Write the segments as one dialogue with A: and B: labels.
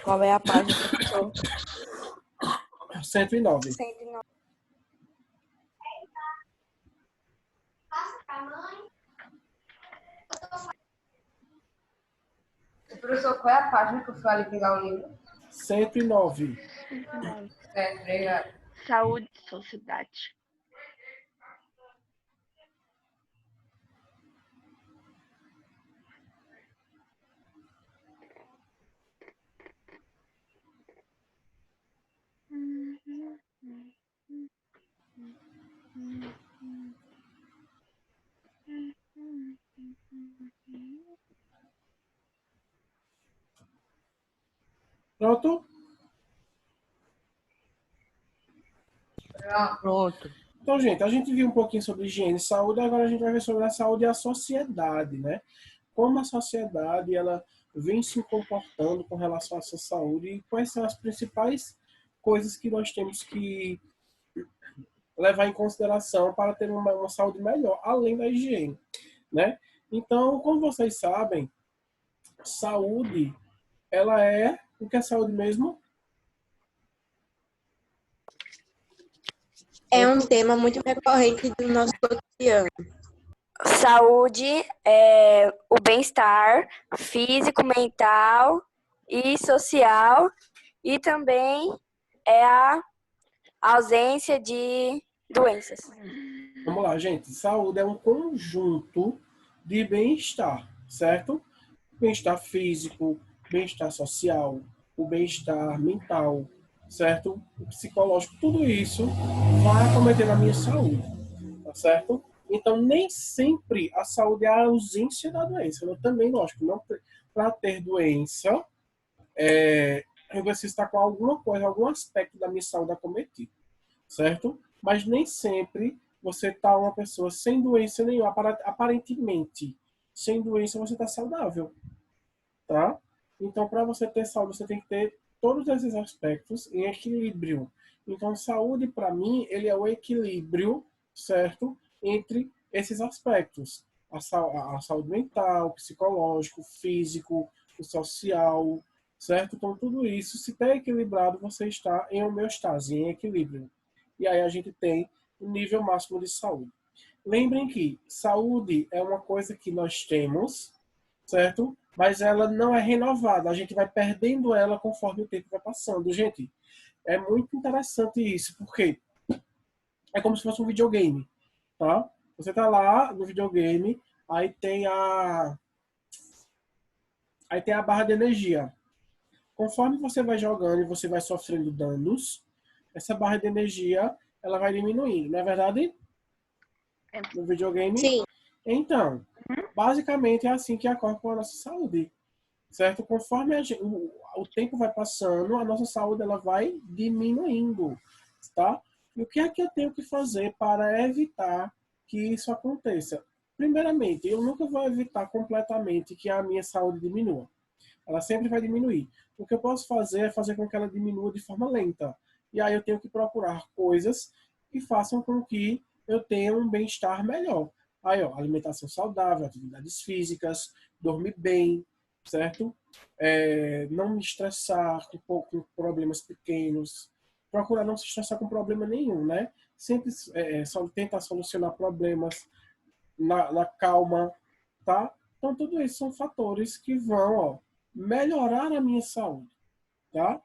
A: Qual é a página, professor?
B: 109.
A: 109.
C: Professor, qual é a página que eu fui ali pegar o livro?
B: 109.
C: Certo, obrigado.
A: Saúde e sociedade.
B: Pronto?
A: Pronto.
B: Então, gente, a gente viu um pouquinho sobre higiene e saúde, agora a gente vai ver sobre a saúde e a sociedade, né? Como a sociedade ela vem se comportando com relação à sua saúde e quais são as principais coisas que nós temos que levar em consideração para ter uma saúde melhor, além da higiene, né? Então, como vocês sabem, saúde, ela é... O que é saúde mesmo?
D: É um tema muito recorrente do nosso cotidiano.
A: Saúde é o bem-estar físico, mental e social, e também é a ausência de doenças.
B: Vamos lá, gente. Saúde é um conjunto de bem-estar, certo? Bem-estar físico, bem-estar social, o bem-estar mental, certo? O psicológico, tudo isso vai acometer a minha saúde, tá certo? Então, nem sempre a saúde é a ausência da doença. Eu também, lógico, não para ter doença, eu preciso estar com alguma coisa, algum aspecto da minha saúde acometido, certo? Mas nem sempre você está uma pessoa sem doença nenhuma, aparentemente. Sem doença você está saudável, tá? Então, para você ter saúde, você tem que ter todos esses aspectos em equilíbrio. Então, saúde, para mim, ele é o equilíbrio, certo? Entre esses aspectos. A saúde mental, psicológico, físico, o social, certo? Então, tudo isso, se está equilibrado, você está em homeostase, em equilíbrio. E aí a gente tem o nível máximo de saúde. Lembrem que saúde é uma coisa que nós temos, certo? Mas ela não é renovada. A gente vai perdendo ela conforme o tempo vai passando. Gente, é muito interessante isso, porque é como se fosse um videogame, tá? Você tá lá no videogame, aí tem a barra de energia. Conforme você vai jogando e você vai sofrendo danos, essa barra de energia ela vai diminuindo, não é verdade? No videogame?
D: Sim.
B: Então, basicamente é assim que ocorre com a nossa saúde, certo? Conforme o tempo vai passando, a nossa saúde ela vai diminuindo, tá? E o que é que eu tenho que fazer para evitar que isso aconteça? Primeiramente, eu nunca vou evitar completamente que a minha saúde diminua. Ela sempre vai diminuir. O que eu posso fazer é fazer com que ela diminua de forma lenta. E aí eu tenho que procurar coisas que façam com que eu tenha um bem-estar melhor. Aí, ó, alimentação saudável, atividades físicas, dormir bem, certo? Não me estressar com problemas pequenos. Procurar não se estressar com problema nenhum, né? Sempre só tentar solucionar problemas na calma, tá? Então, tudo isso são fatores que vão, ó, melhorar a minha saúde, tá?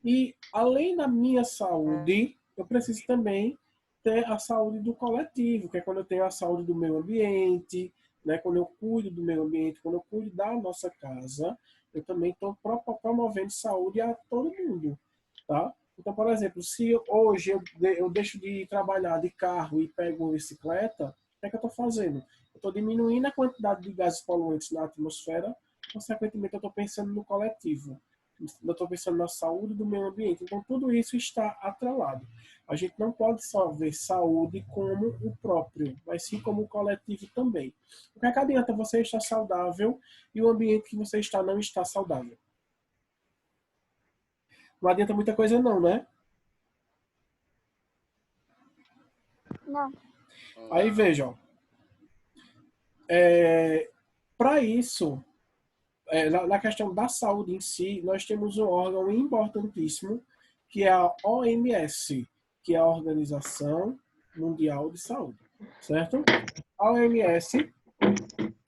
B: E, além da minha saúde, eu preciso também ter a saúde do coletivo, que é quando eu tenho a saúde do meio ambiente, né? Quando eu cuido do meio ambiente, quando eu cuido da nossa casa, eu também estou promovendo saúde a todo mundo, tá? Então, por exemplo, se hoje eu deixo de trabalhar de carro e pego bicicleta, o que é que eu estou fazendo? Eu estou diminuindo a quantidade de gases poluentes na atmosfera, consequentemente eu estou pensando no coletivo. Eu estou pensando na saúde do meio ambiente. Então, tudo isso está atrelado. A gente não pode só ver saúde como o próprio, mas sim como o coletivo também. O que é que adianta você estar saudável e o ambiente que você está não está saudável? Não adianta muita coisa não, né?
A: Não.
B: Aí vejam. Para isso, Na questão da saúde em si, nós temos um órgão importantíssimo, que é a OMS, que é a Organização Mundial de Saúde, certo? A OMS,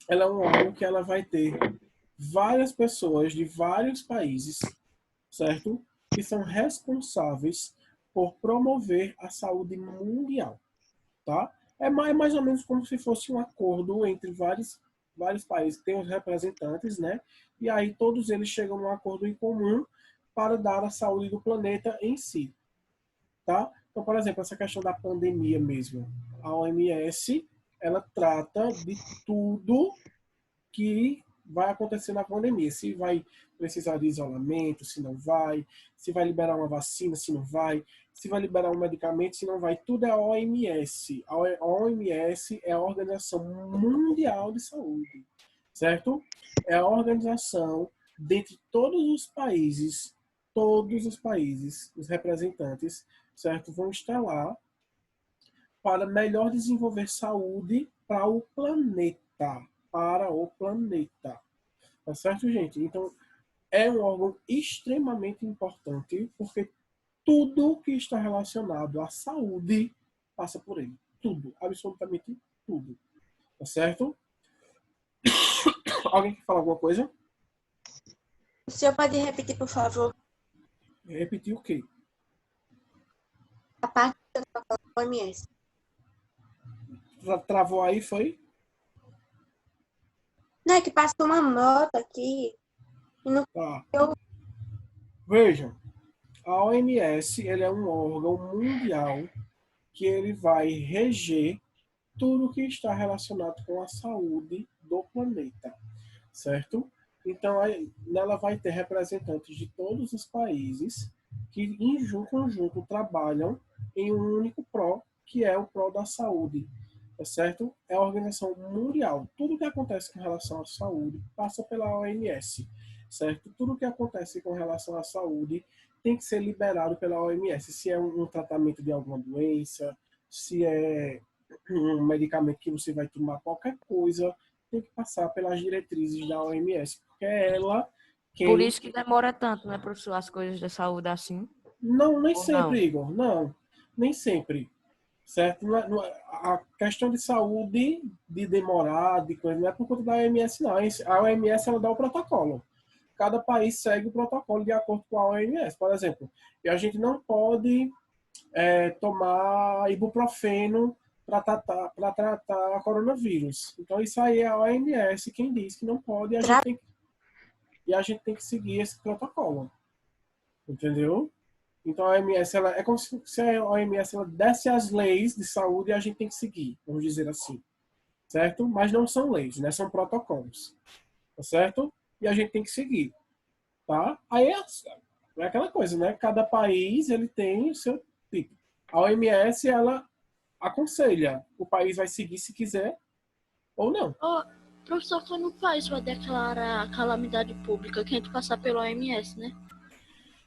B: ela é um órgão que ela vai ter várias pessoas de vários países, certo? Que são responsáveis por promover a saúde mundial, tá? É mais ou menos como se fosse um acordo entre vários países, tem os representantes, né? E aí todos eles chegam a um acordo em comum para dar a saúde do planeta em si, tá? Então, por exemplo, essa questão da pandemia mesmo, a OMS, ela trata de tudo que vai acontecer na pandemia. Se vai precisar de isolamento, se não vai, se vai liberar uma vacina, se não vai, se vai liberar um medicamento, se não vai. Tudo é a OMS. A OMS é a Organização Mundial de Saúde, certo? É a organização dentre todos os países, os representantes, certo? Vão estar lá para melhor desenvolver saúde para o planeta. Para o planeta. Tá certo, gente? Então, é um órgão extremamente importante, porque tudo que está relacionado à saúde passa por ele. Tudo. Absolutamente tudo. Tá certo? Alguém quer falar alguma coisa?
D: O senhor pode repetir, por favor,
B: Repetir o quê?
D: a parte da OMS?
B: Travou aí, foi?
D: Não, é que passou uma nota aqui e não
B: Tá.
D: eu
B: Vejam, a OMS ele é um órgão mundial que ele vai reger tudo que está relacionado com a saúde do planeta, certo? Então, nela vai ter representantes de todos os países que, em conjunto, trabalham em um único pró, que é o pró da saúde, tá certo? É a organização mundial. Tudo que acontece com relação à saúde passa pela OMS, certo? Tudo que acontece com relação à saúde tem que ser liberado pela OMS. Se é um tratamento de alguma doença, se é um medicamento que você vai tomar, qualquer coisa, tem que passar pelas diretrizes da OMS, porque é ela quem...
E: Por isso que demora tanto, né, professor, as coisas da saúde assim?
B: Não, nem
E: Ou
B: sempre,
E: não?
B: Igor. Não, nem sempre. Certo? A questão de saúde, de demorar, de coisa, não é por conta da OMS, não. A OMS, ela dá o protocolo. Cada país segue o protocolo de acordo com a OMS. Por exemplo, e a gente não pode tomar ibuprofeno para tratar coronavírus. Então, isso aí é a OMS quem diz que não pode e a gente tem que seguir esse protocolo. Entendeu? Então, a OMS ela, é como se a OMS ela desse as leis de saúde e a gente tem que seguir, vamos dizer assim. Certo? Mas não são leis, né? São protocolos. Tá certo? E a gente tem que seguir. Tá? Aí é aquela coisa, né? Cada país ele tem o seu tipo. A OMS, ela aconselha. O país vai seguir se quiser ou não.
F: Ó, professor, quando o país vai declarar calamidade pública, tem que passar pelo OMS, né?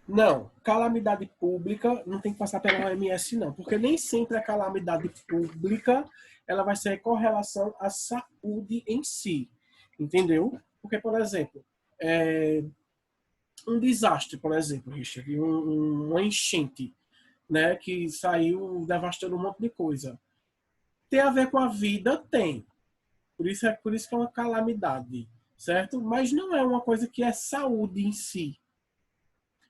B: Não, calamidade pública não tem que passar pela OMS, não. Porque nem sempre a calamidade pública ela vai ser com relação à saúde em si. Entendeu? Porque, por exemplo, um desastre, por exemplo, Richard, uma enchente, né, que saiu devastando um monte de coisa. Tem a ver com a vida? Tem. Por isso que é uma calamidade, certo? Mas não é uma coisa que é saúde em si.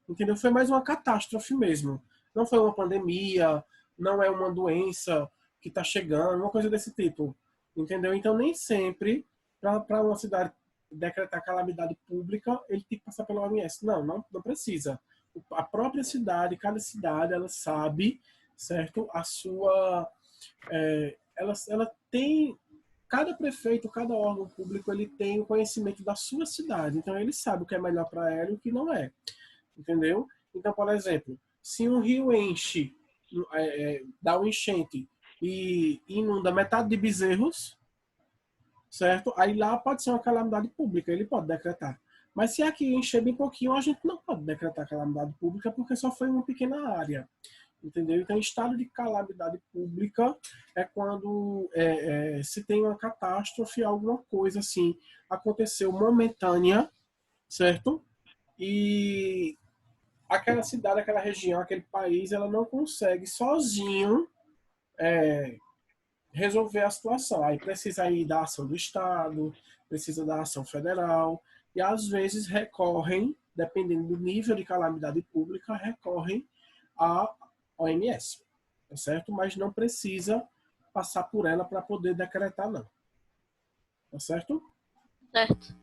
B: Entendeu? Foi mais uma catástrofe mesmo. Não foi uma pandemia, não é uma doença que está chegando, uma coisa desse tipo. Entendeu? Então, nem sempre, para uma cidade decretar calamidade pública, ele tem que passar pela OMS. Não precisa. A própria cidade, cada cidade, ela sabe, certo? A sua... ela tem... Cada prefeito, cada órgão público, ele tem o conhecimento da sua cidade. Então, ele sabe o que é melhor para ela e o que não é. Entendeu? Então, por exemplo, se um rio enche, dá um enchente e inunda metade de Bezerros, certo? Aí lá pode ser uma calamidade pública, ele pode decretar. Mas se aqui encher bem pouquinho, a gente não pode decretar calamidade pública porque só foi uma pequena área. Entendeu? Então, estado de calamidade pública é quando se tem uma catástrofe, alguma coisa assim, aconteceu momentânea, certo? E aquela cidade, aquela região, aquele país, ela não consegue sozinho resolver a situação. Aí precisa aí da ação do Estado, precisa da ação federal, e às vezes recorrem, dependendo do nível de calamidade pública, recorrem à OMS, tá certo? Mas não precisa passar por ela para poder decretar, não. Tá certo?
F: Certo.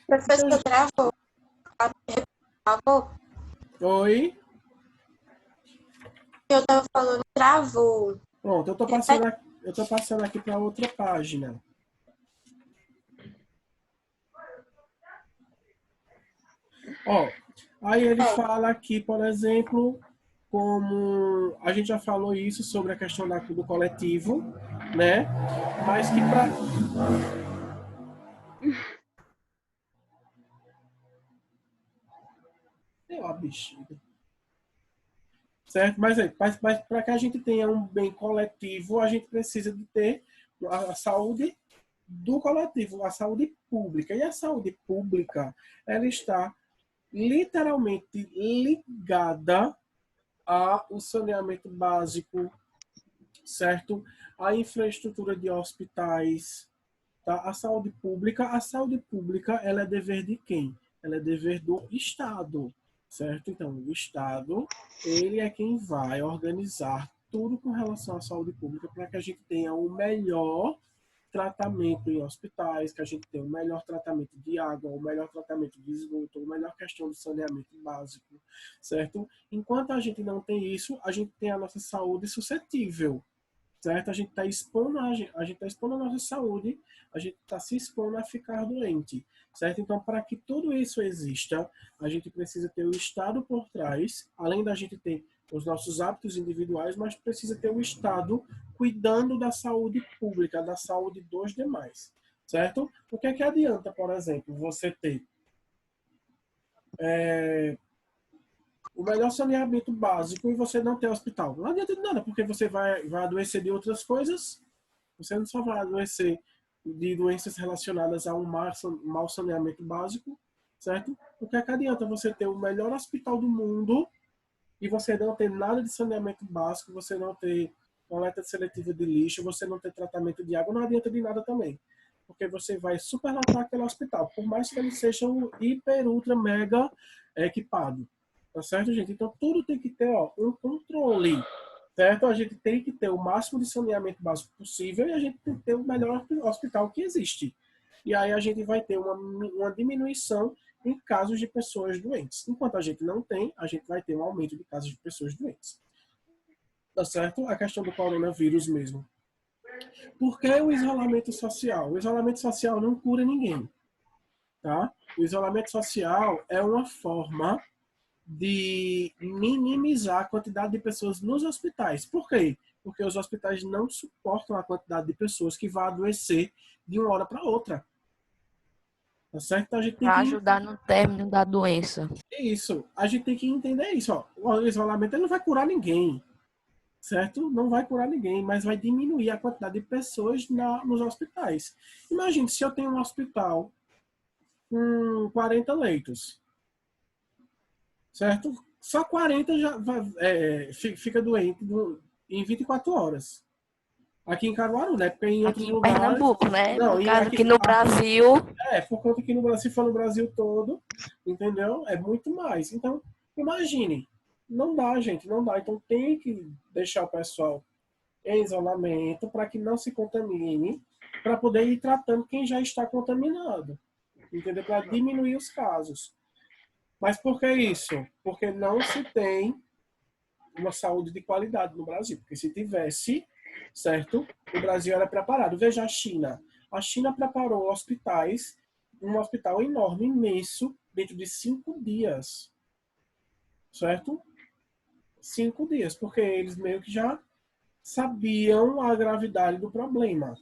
D: Professor, travou. Travou?
B: Oi?
D: Eu tava falando, travou.
B: Pronto, eu tô passando aqui para outra página. Ó, aí ele fala aqui, por exemplo, como a gente já falou isso sobre a questão do coletivo, né? Mas que para deu a bexiga. Certo? Mas para que a gente tenha um bem coletivo, a gente precisa de ter a saúde do coletivo, a saúde pública. E a saúde pública, ela está literalmente ligada ao saneamento básico, certo? A infraestrutura de hospitais, tá? A saúde pública, ela é dever de quem? Ela é dever do Estado, certo? Então, o Estado, ele é quem vai organizar tudo com relação à saúde pública para que a gente tenha o melhor tratamento em hospitais, que a gente tenha o melhor tratamento de água, o melhor tratamento de esgoto, a melhor questão do saneamento básico, certo? Enquanto a gente não tem isso, a gente tem a nossa saúde suscetível, certo? A gente está expondo a nossa saúde, a gente está se expondo a ficar doente, certo? Então, para que tudo isso exista, a gente precisa ter o Estado por trás, além da gente ter os nossos hábitos individuais, mas precisa ter o Estado cuidando da saúde pública, da saúde dos demais, certo? O que é que adianta, por exemplo, você ter o melhor saneamento básico e você não ter hospital? Não adianta de nada, porque você vai adoecer de outras coisas. Você não só vai adoecer de doenças relacionadas a um mau saneamento básico, certo? O que é que adianta você ter o melhor hospital do mundo e você não ter nada de saneamento básico, você não ter coleta seletiva de lixo, você não ter tratamento de água, não adianta de nada também. Porque você vai superlotar aquele hospital, por mais que ele seja um hiper, ultra, mega equipado. Tá certo, gente? Então, tudo tem que ter um controle, certo? A gente tem que ter o máximo de saneamento básico possível e a gente tem que ter o melhor hospital que existe. E aí a gente vai ter uma diminuição em casos de pessoas doentes. Enquanto a gente não tem, a gente vai ter um aumento de casos de pessoas doentes. Tá certo? A questão do coronavírus mesmo. Por que o isolamento social? O isolamento social não cura ninguém. Tá? O isolamento social é uma forma de minimizar a quantidade de pessoas nos hospitais. Por quê? Porque os hospitais não suportam a quantidade de pessoas que vão adoecer de uma hora para outra. Tá certo? Então, a gente tem
E: Para
B: que
E: ajudar no término da doença.
B: isso. A gente tem que entender isso. Ó. O isolamento ele não vai curar ninguém, certo? Não vai curar ninguém, mas vai diminuir a quantidade de pessoas nos hospitais. Imagine se eu tenho um hospital com 40 leitos, certo? Só 40 já fica doente em 24 horas. Aqui em Caruaru, né? Porque em outros
E: Aqui em
B: lugares...
E: Pernambuco, né?
B: Não,
E: No caso aqui no Brasil,
B: por conta que no Brasil, se for no Brasil todo, entendeu? É muito mais. Então, imagine. Não dá, gente, não dá. Então, tem que deixar o pessoal em isolamento para que não se contamine, para poder ir tratando quem já está contaminado, entendeu? Para diminuir os casos. Mas por que isso? Porque não se tem uma saúde de qualidade no Brasil. Porque se tivesse, certo? O Brasil era preparado. Veja a China. A China preparou hospitais, um hospital enorme, imenso, dentro de 5 dias. Certo? 5 dias, porque eles meio que já sabiam a gravidade do problema.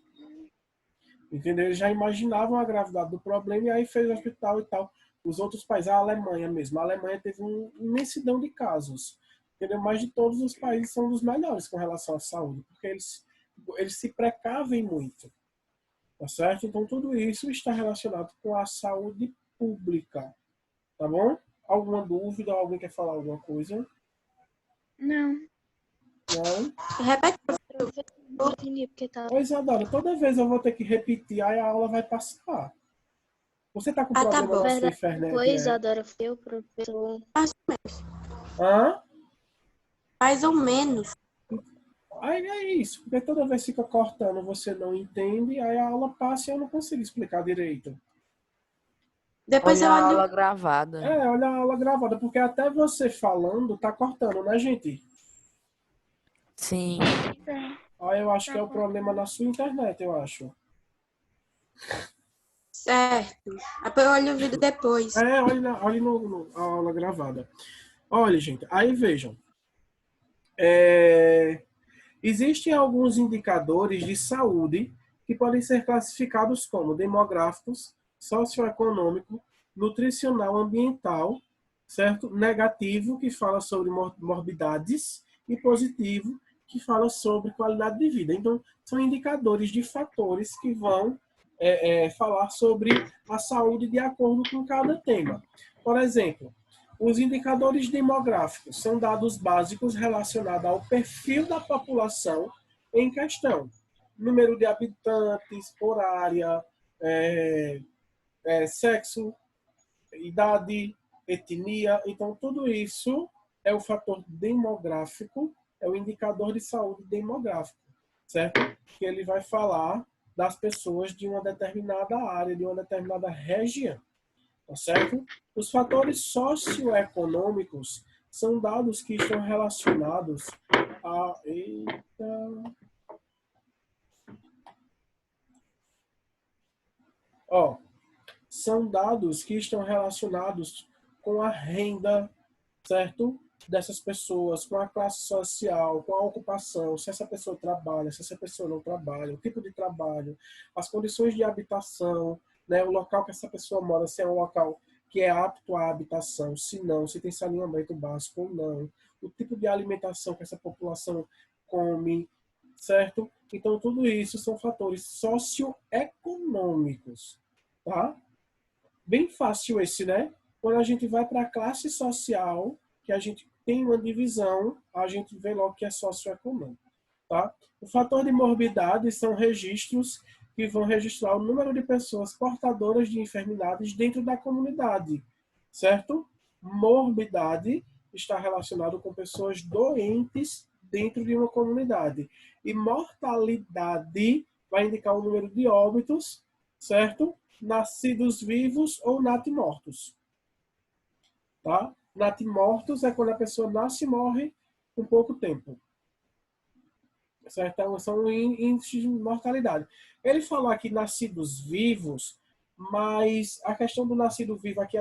B: Entendeu? Eles já imaginavam a gravidade do problema e aí fez o hospital e tal. Os outros países, a Alemanha mesmo. A Alemanha teve uma imensidão de casos. Entendeu? Mas de todos os países são dos melhores com relação à saúde, porque eles se precavem muito. Tá certo? Então, tudo isso está relacionado com a saúde pública. Tá bom? Alguma dúvida? Alguém quer falar alguma coisa?
F: Não.
B: Não?
D: Repete.
F: Não entendi porque tá.
B: Oi, Isadora, toda vez eu vou ter que repetir, aí a aula vai passar. Você tá com
D: Ah, tá
B: problema
D: bom.
B: na sua
F: Verdade,
B: internet,
F: pois
B: é?
F: Adora foi o professor.
B: Hã?
D: Mais ou menos.
B: Aí é isso, porque toda vez fica cortando, você não entende, aí a aula passa e eu não consigo explicar direito.
D: Depois
E: Olha
D: eu
E: a
D: olho.
E: aula gravada.
B: Olha a aula gravada, porque até você falando tá cortando, né, gente?
E: Sim.
B: Aí eu acho que é o problema na sua internet, eu acho.
D: Certo. Depois eu olho o vídeo depois.
B: Olhe a aula gravada. Olha, gente, aí vejam. Existem alguns indicadores de saúde que podem ser classificados como demográficos, socioeconômico, nutricional, ambiental, certo? Negativo, que fala sobre morbidades, e positivo, que fala sobre qualidade de vida. Então, são indicadores de fatores que vão falar sobre a saúde de acordo com cada tema. Por exemplo, os indicadores demográficos são dados básicos relacionados ao perfil da população em questão. Número de habitantes por área, sexo, idade, etnia. Então, tudo isso é o fator demográfico, é o indicador de saúde demográfico, certo? Que ele vai falar das pessoas de uma determinada área, de uma determinada região. Tá certo? Os fatores socioeconômicos são dados que estão relacionados a... são dados que estão relacionados com a renda, certo? Dessas pessoas, com a classe social, com a ocupação, se essa pessoa trabalha, se essa pessoa não trabalha, o tipo de trabalho, as condições de habitação, né? O local que essa pessoa mora, se é um local que é apto à habitação, se não, se tem saneamento básico ou não, o tipo de alimentação que essa população come, certo? Então, tudo isso são fatores socioeconômicos, tá? Bem fácil esse, né? Quando a gente vai para a classe social, que a gente tem uma divisão, a gente vê logo que é socioeconômico, tá? O fator de morbidade são registros que vão registrar o número de pessoas portadoras de enfermidades dentro da comunidade, certo? Morbidade está relacionado com pessoas doentes dentro de uma comunidade. E mortalidade vai indicar o número de óbitos, certo? Nascidos vivos ou natimortos. Tá? Natimortos é quando a pessoa nasce e morre com pouco tempo. Certo? Então, são índices de mortalidade. Ele falou aqui nascidos vivos, mas a questão do nascido vivo aqui,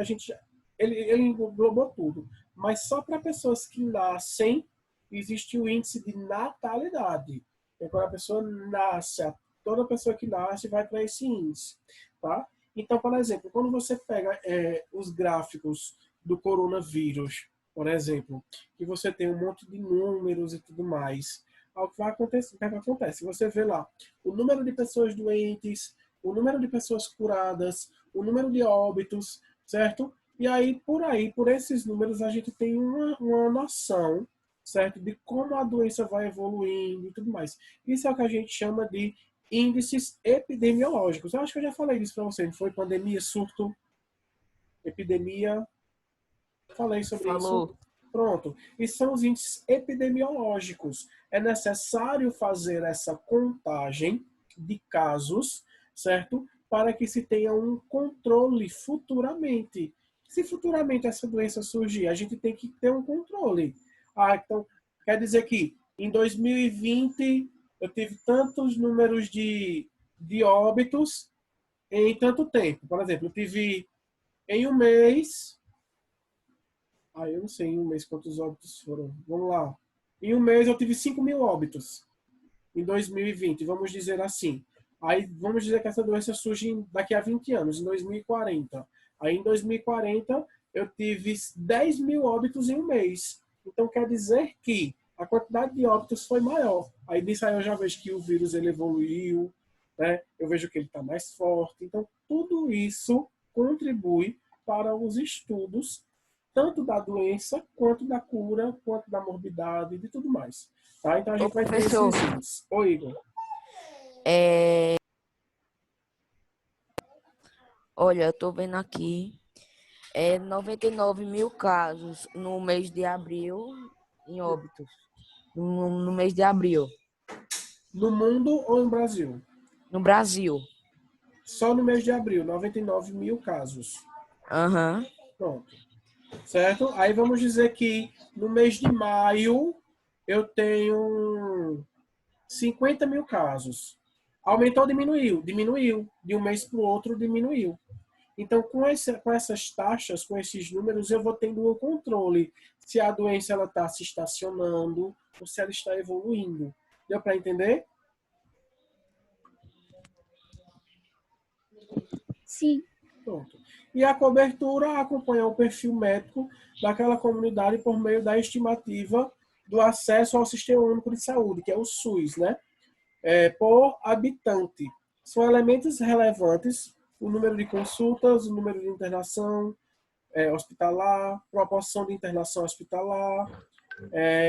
B: ele englobou tudo. Mas só para pessoas que nascem, existe o índice de natalidade. É quando a pessoa nasce, toda pessoa que nasce vai para esse índice. Tá? Então, por exemplo, quando você pega os gráficos do coronavírus, por exemplo, que você tem um monte de números e tudo mais, o que vai acontecer? O que acontece? Você vê lá o número de pessoas doentes, o número de pessoas curadas, o número de óbitos, certo? E aí, por esses números, a gente tem uma noção, certo? De como a doença vai evoluindo e tudo mais. Isso é o que a gente chama de índices epidemiológicos. Eu acho que eu já falei isso para você, não foi? Pandemia, surto, epidemia. Falei sobre isso. Pronto. E são os índices epidemiológicos. É necessário fazer essa contagem de casos, certo? Para que se tenha um controle futuramente. Se futuramente essa doença surgir, a gente tem que ter um controle. Então, quer dizer que em 2020 eu tive tantos números de óbitos em tanto tempo. Por exemplo, eu tive em um mês... eu não sei em um mês quantos óbitos foram. Vamos lá. Em um mês eu tive 5.000 óbitos. Em 2020, vamos dizer assim. Aí vamos dizer que essa doença surge daqui a 20 anos, em 2040. Aí em 2040 eu tive 10.000 óbitos em um mês. Então quer dizer que a quantidade de óbitos foi maior. Aí nisso aí eu já vejo que o vírus ele evoluiu, né? Eu vejo que ele está mais forte. Então tudo isso contribui para os estudos, tanto da doença, quanto da cura, quanto da morbidade e de tudo mais. Tá? Então, a gente vai ter
E: professor.
B: esses índices. Oi, Igor.
E: Olha, eu tô vendo aqui. 99 mil casos no mês de abril em óbitos. No mês de abril,
B: No mundo ou no Brasil?
E: no Brasil.
B: Só no mês de abril, 99 mil casos.
E: Aham.
B: Pronto. Certo? Aí vamos dizer que no mês de maio eu tenho 50 mil casos. Aumentou ou diminuiu? Diminuiu. De um mês para o outro, diminuiu. Então, com essas taxas, com esses números, eu vou tendo um controle se a doença está se estacionando ou se ela está evoluindo. Deu para entender?
A: Sim.
B: Pronto. E a cobertura acompanha o perfil médico daquela comunidade por meio da estimativa do acesso ao Sistema Único de Saúde, que é o SUS, né? Por habitante. São elementos relevantes: o número de consultas, o número de internação hospitalar, proporção de internação hospitalar,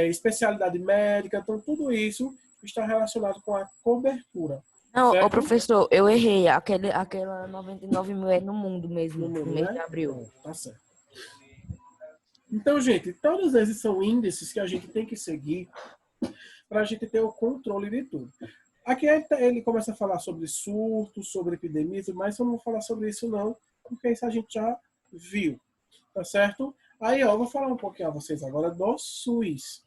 B: especialidade médica. Então, tudo isso está relacionado com a cobertura.
E: Não, ô
B: Certo?
E: professor, eu errei. Aquela 99 mil é no mundo mesmo,
B: No
E: no
B: mundo,
E: mês
B: né?
E: de abril.
B: Pronto, tá certo. Então, gente, todos esses são índices que a gente tem que seguir para a gente ter o controle de tudo. Aqui ele começa a falar sobre surtos, sobre epidemias, mas eu não vou falar sobre isso não, porque isso a gente já viu, tá certo? Aí, ó, eu vou falar um pouquinho a vocês agora do SUS.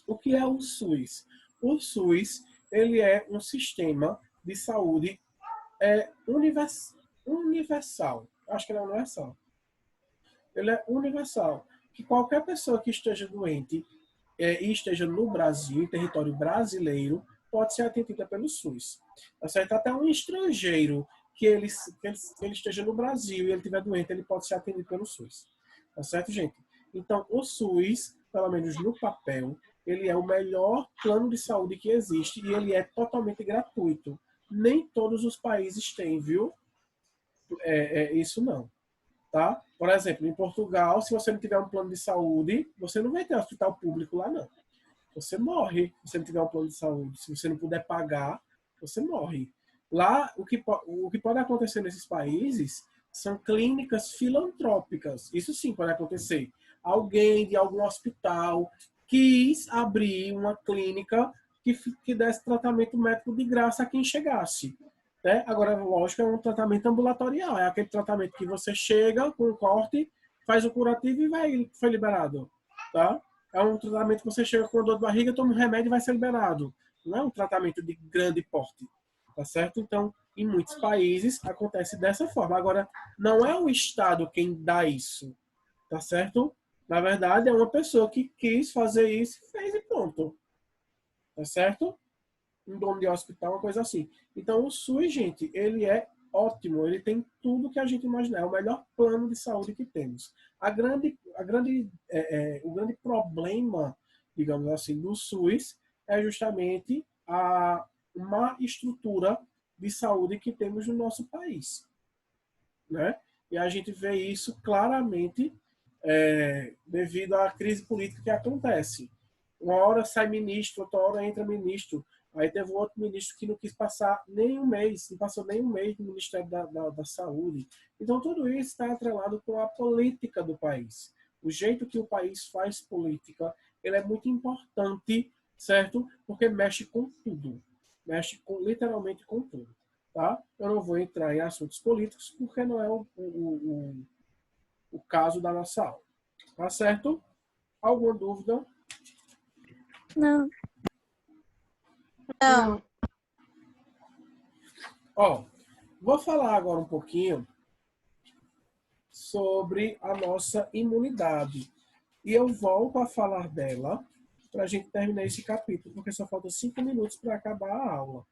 B: O que é o SUS? O SUS, ele é um sistema de saúde universal. Acho que ele é universal. Ele é universal. Que qualquer pessoa que esteja doente e esteja no Brasil, em território brasileiro, pode ser atendida pelo SUS. Tá certo? Até um estrangeiro que ele esteja no Brasil e ele estiver doente, ele pode ser atendido pelo SUS. Tá certo, gente? Então, o SUS, pelo menos no papel, ele é o melhor plano de saúde que existe e ele é totalmente gratuito. Nem todos os países têm, viu? Isso não. Tá? Por exemplo, em Portugal, se você não tiver um plano de saúde, você não vai ter hospital público lá, não. Você morre se você não tiver um plano de saúde. Se você não puder pagar, você morre. Lá, o que pode acontecer nesses países são clínicas filantrópicas. Isso sim pode acontecer. Alguém de algum hospital quis abrir uma clínica que desse tratamento médico de graça a quem chegasse. Né? Agora, lógico, é um tratamento ambulatorial. É aquele tratamento que você chega com um corte, faz o curativo e foi liberado. Tá? É um tratamento que você chega com dor de barriga, toma um remédio e vai ser liberado. Não é um tratamento de grande porte. Tá certo? Então, em muitos países, acontece dessa forma. Agora, não é o Estado quem dá isso. Tá certo? Na verdade, é uma pessoa que quis fazer isso e fez e pronto. Tá certo? Um dono de hospital, uma coisa assim. Então, o SUS, gente, ele é ótimo. Ele tem tudo que a gente imaginar. É o melhor plano de saúde que temos. O grande problema, digamos assim, do SUS é justamente a má estrutura de saúde que temos no nosso país. Né? E a gente vê isso claramente devido à crise política que acontece. Uma hora sai ministro, outra hora entra ministro. Aí teve um outro ministro que não quis passar nem um mês, não passou nem um mês no Ministério da Saúde. Então, tudo isso está atrelado com a política do país. O jeito que o país faz política, ele é muito importante, certo? Porque mexe com tudo. Mexe literalmente com tudo. Tá? Eu não vou entrar em assuntos políticos, porque não é o caso da nossa aula. Tá certo? Alguma dúvida?
A: Não.
D: Não.
B: Ó, vou falar agora um pouquinho sobre a nossa imunidade. E eu volto a falar dela para a gente terminar esse capítulo, porque só faltam 5 minutos para acabar a aula.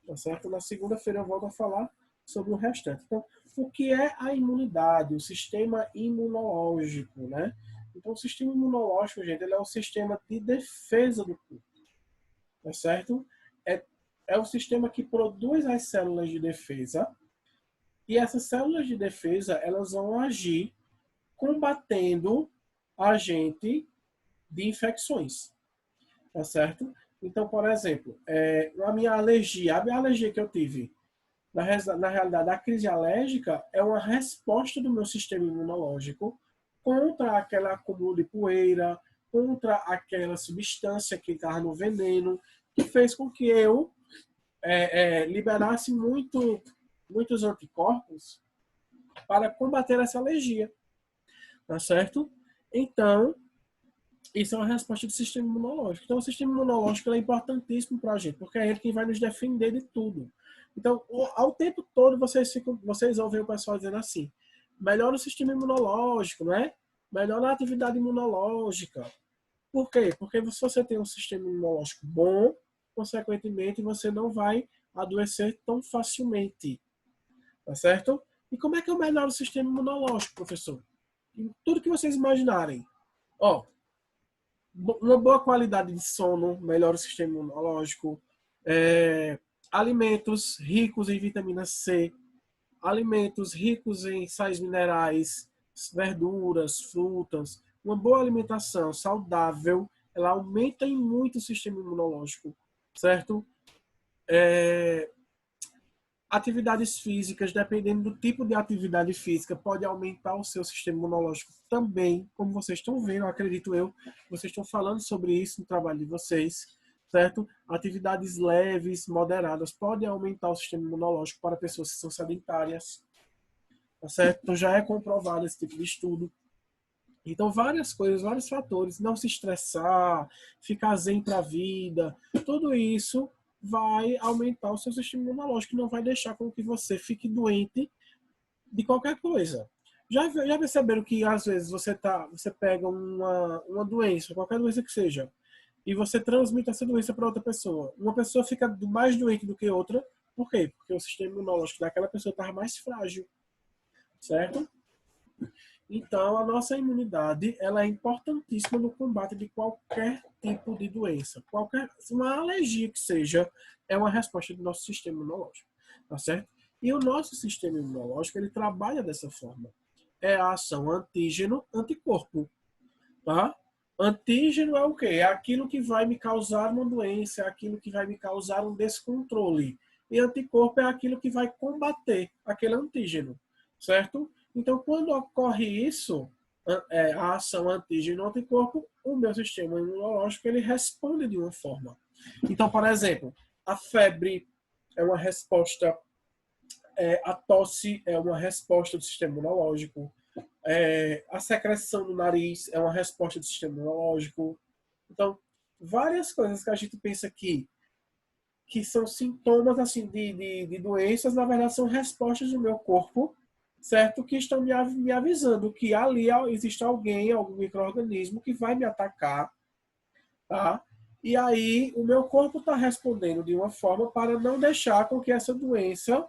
B: Tá certo? Na segunda-feira eu volto a falar sobre o restante. Então, o que é a imunidade? O sistema imunológico, né? Então, o sistema imunológico, gente, ele é o sistema de defesa do corpo. Tá certo? É o sistema que produz as células de defesa E essas células de defesa, elas vão agir combatendo agente de infecções, tá certo? Então, por exemplo, a minha alergia que eu tive, na realidade, a crise alérgica é uma resposta do meu sistema imunológico contra aquele acúmulo de poeira, contra aquela substância que estava no veneno, que fez com que eu liberasse muitos anticorpos para combater essa alergia, tá certo? Então, isso é uma resposta do sistema imunológico. Então, o sistema imunológico é importantíssimo para a gente, porque é ele quem vai nos defender de tudo. Então, ao tempo todo, vocês ouvem o pessoal dizendo assim, melhora o sistema imunológico, né? Melhora a atividade imunológica. Por quê? Porque se você tem um sistema imunológico bom, consequentemente, você não vai adoecer tão facilmente. Tá certo? E como é que eu melhoro o sistema imunológico, professor? Em tudo que vocês imaginarem. Ó, uma boa qualidade de sono melhora o sistema imunológico. Alimentos ricos em vitamina C, alimentos ricos em sais minerais, verduras, frutas. Uma boa alimentação saudável, ela aumenta em muito o sistema imunológico, certo? Atividades físicas, dependendo do tipo de atividade física, pode aumentar o seu sistema imunológico também, como vocês estão vendo, acredito eu, vocês estão falando sobre isso no trabalho de vocês, certo? Atividades leves, moderadas, podem aumentar o sistema imunológico para pessoas que são sedentárias, tá certo? Então já é comprovado esse tipo de estudo. Então várias coisas, vários fatores, não se estressar, ficar zen para a vida, tudo isso vai aumentar o seu sistema imunológico, não vai deixar com que você fique doente de qualquer coisa. Já perceberam que às vezes você pega uma doença, qualquer doença que seja, e você transmite essa doença para outra pessoa. Uma pessoa fica mais doente do que outra, por quê? Porque o sistema imunológico daquela pessoa estava mais frágil, certo? Então, a nossa imunidade ela é importantíssima no combate de qualquer tipo de doença. Uma alergia que seja, é uma resposta do nosso sistema imunológico. Tá certo? E o nosso sistema imunológico, ele trabalha dessa forma. É a ação antígeno-anticorpo. Tá? Antígeno é o quê? É aquilo que vai me causar uma doença, é aquilo que vai me causar um descontrole. E anticorpo é aquilo que vai combater aquele antígeno. Certo? Então, quando ocorre isso, a ação antígeno-anticorpo, o meu sistema imunológico ele responde de uma forma. Então, por exemplo, a febre é uma resposta, a tosse é uma resposta do sistema imunológico, a secreção do nariz é uma resposta do sistema imunológico. Então, várias coisas que a gente pensa que são sintomas assim, de doenças, na verdade, são respostas do meu corpo, certo? Que estão me avisando que ali existe algum micro-organismo que vai me atacar, tá? E aí o meu corpo está respondendo de uma forma para não deixar com que essa doença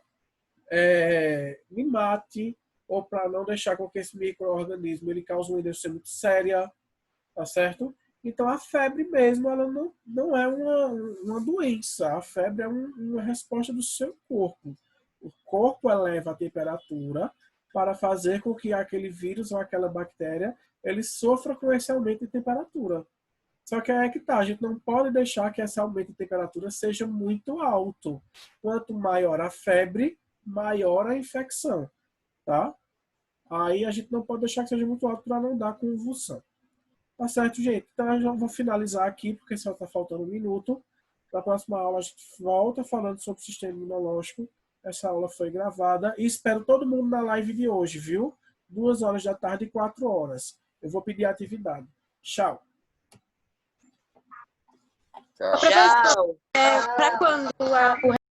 B: me mate, ou para não deixar com que esse micro-organismo ele cause uma doença muito séria, tá certo? Então a febre mesmo, ela não é uma doença, a febre é uma resposta do seu corpo. O corpo eleva a temperatura para fazer com que aquele vírus ou aquela bactéria ele sofra com esse aumento de temperatura. Só que é que tá, a gente não pode deixar que esse aumento de temperatura seja muito alto. Quanto maior a febre, maior a infecção, tá? Aí a gente não pode deixar que seja muito alto para não dar convulsão. Tá certo, gente? Então eu já vou finalizar aqui, porque só está faltando um minuto. Na próxima aula a gente volta falando sobre o sistema imunológico. Essa aula foi gravada e espero todo mundo na live de hoje, viu? 2 horas da tarde e 4 horas. Eu vou pedir a atividade. Tchau.
D: Professor, para quando o